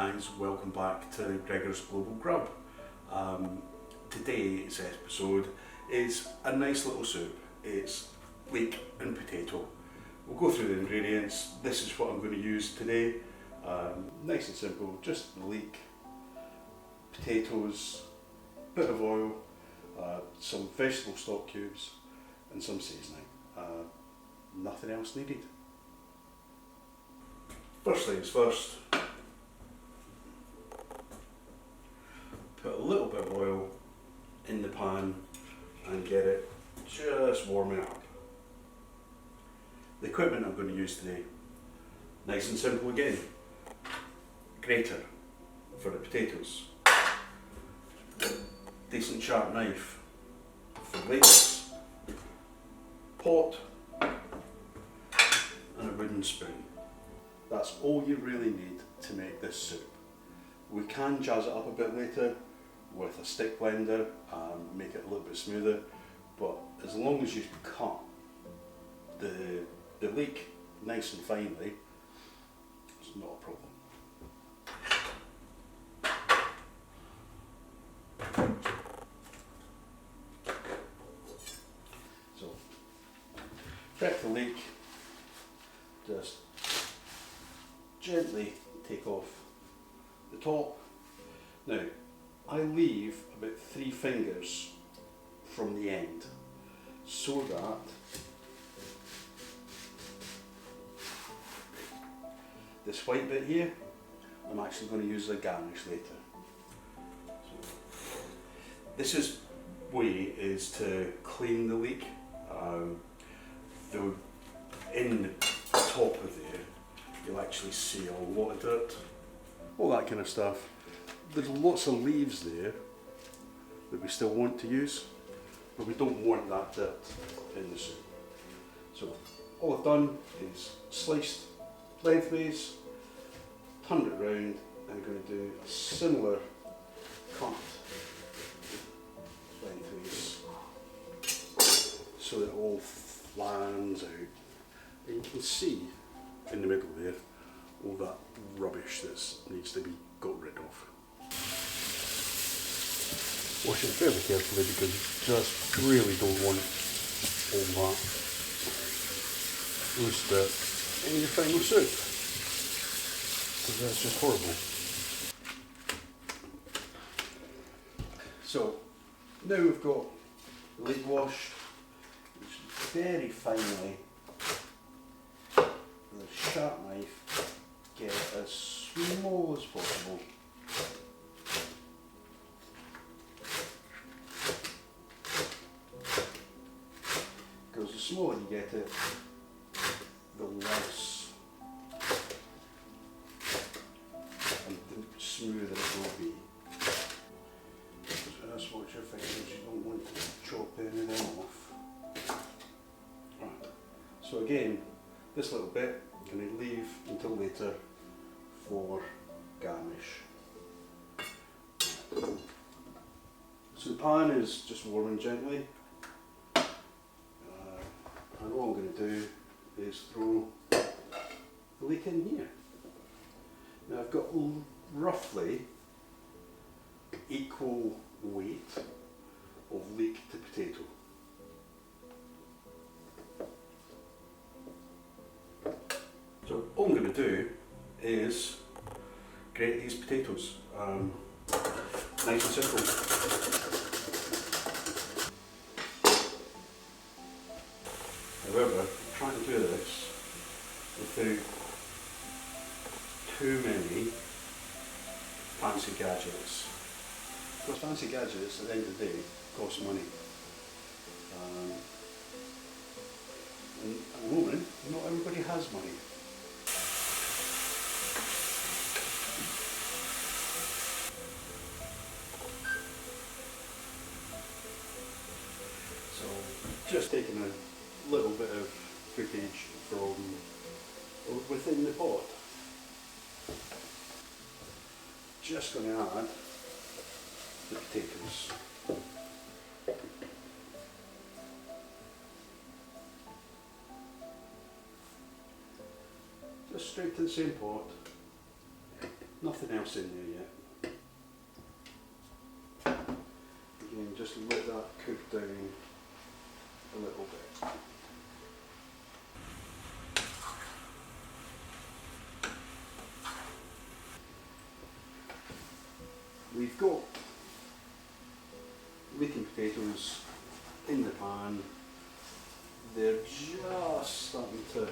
guys, welcome back to Gregor's Global Grub. Today's episode is a nice little soup. It's leek and potato. We'll go through the ingredients. This is what I'm going to use today. Nice and simple, just leek, potatoes, bit of oil, some vegetable stock cubes and some seasoning. Nothing else needed. First things first, put a little bit of oil in the pan and get it just warming up. The equipment I'm going to use today, nice and simple again. Grater for the potatoes, decent sharp knife for leeks, pot and a wooden spoon. That's all you really need to make this soup. We can jazz it up a bit later with a stick blender and make it a little bit smoother, but as long as you cut the leek nice and finely, it's not a problem. So, prep the leek, just gently take off the top. Now, I leave about 3 fingers from the end so that this white bit here, I'm actually going to use as a garnish later. So, this way is to clean the leek. Though in the top of there, you'll actually see a lot of dirt, all that kind of stuff. There's lots of leaves there that we still want to use, but we don't want that dirt in the soup. So all I've done is sliced lengthways, turned it round, and I'm going to do a similar cut lengthways so that it all flans out. And you can see in the middle there all that rubbish that needs to be got rid of. Wash it fairly carefully because you just really don't want all that loose dirt in your final soup, because that's just horrible. So now we've got the leek washed, very finely with a sharp knife, get it as small as possible. Because the smaller you get it, the less and the smoother it will be. Just watch your fingers, you don't want to chop any of them off. Right. So again, this little bit I'm going to leave until later for garnish. So the pan is just warming gently. And all I'm going to do is throw the leek in here. Now I've got roughly equal weight of leek to potato. So all I'm going to do is grate these potatoes. Nice and simple. However, I'm trying to do this without too many fancy gadgets. Because fancy gadgets at the end of the day cost money. And at the moment, not everybody has money. So, just taking a little bit of footage from within the pot. Just going to add the potatoes. Just straight to the same pot. Nothing else in there yet. Again, just let that cook down a little bit. We've got Leek potatoes in the pan. They're just starting to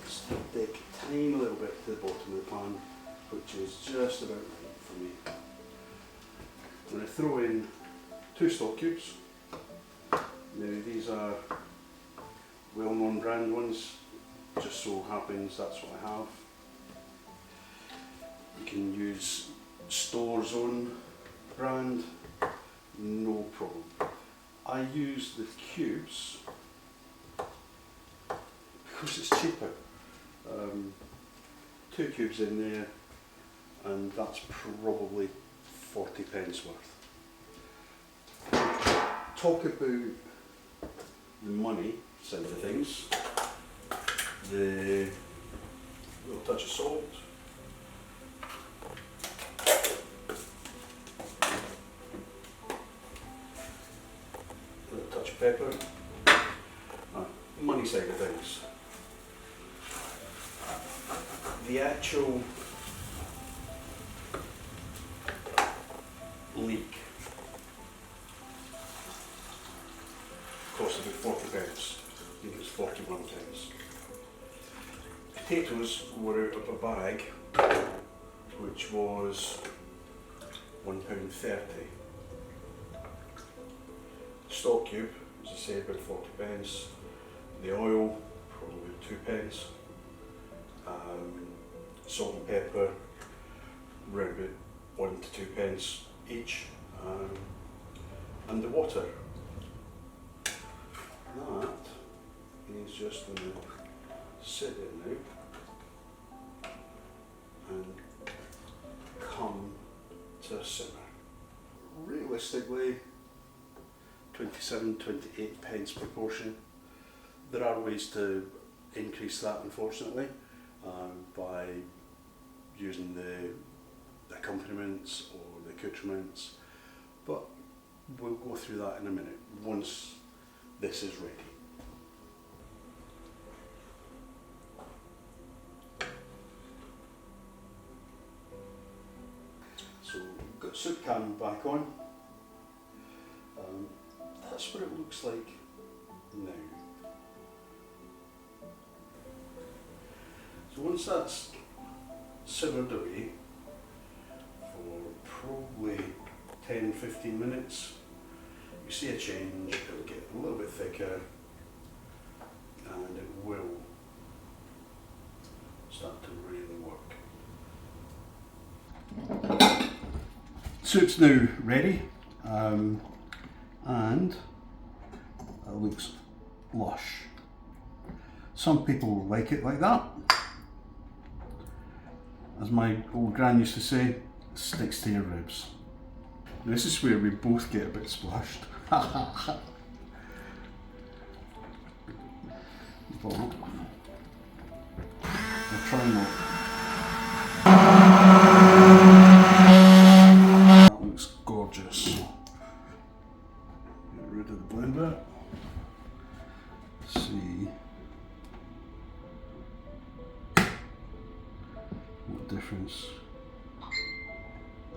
stick a tiny little bit to the bottom of the pan, which is just about right for me. I'm going to throw in 2 stock cubes. Now these are well-known brand ones, just so happens that's what I have. You can use Store's own brand, no problem. I use the cubes because it's cheaper. 2 cubes in there, and that's probably 40 pence worth. Talk about the money side of things. The little touch of salt. Little touch of pepper. Money side of things. The actual Leek cost about 40 pence. I think it was 41 pence. Potatoes were out of a bag, which was £1.30. Stock cube, as I said, about 40 pence. The oil, probably 2 pence. Salt and pepper, around about 1 to 2 pence each. And the water. That is just going to sit there now and come to a simmer. Realistically, 27-28 pence per portion. There are ways to increase that, unfortunately, by using the accompaniments or the accoutrements, but we'll go through that in a minute once this is ready. So we've got soup can back on. That's what it looks like now. So once that's simmered away for probably 10-15 minutes, you see a change, it'll get a little bit thicker and it will start to really work. Soup's now ready and it looks lush. Some people like it like that. As my old gran used to say, it sticks to your ribs. This is where we both get a bit splashed. But I'll try not. That looks gorgeous. Get rid of the blender. See what difference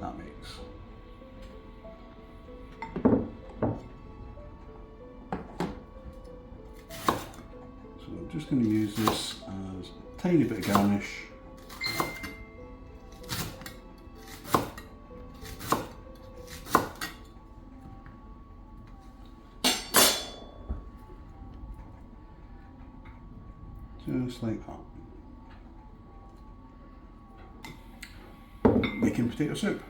that makes. So I'm just going to use this as a tiny bit of garnish. Just like that. Making potato soup.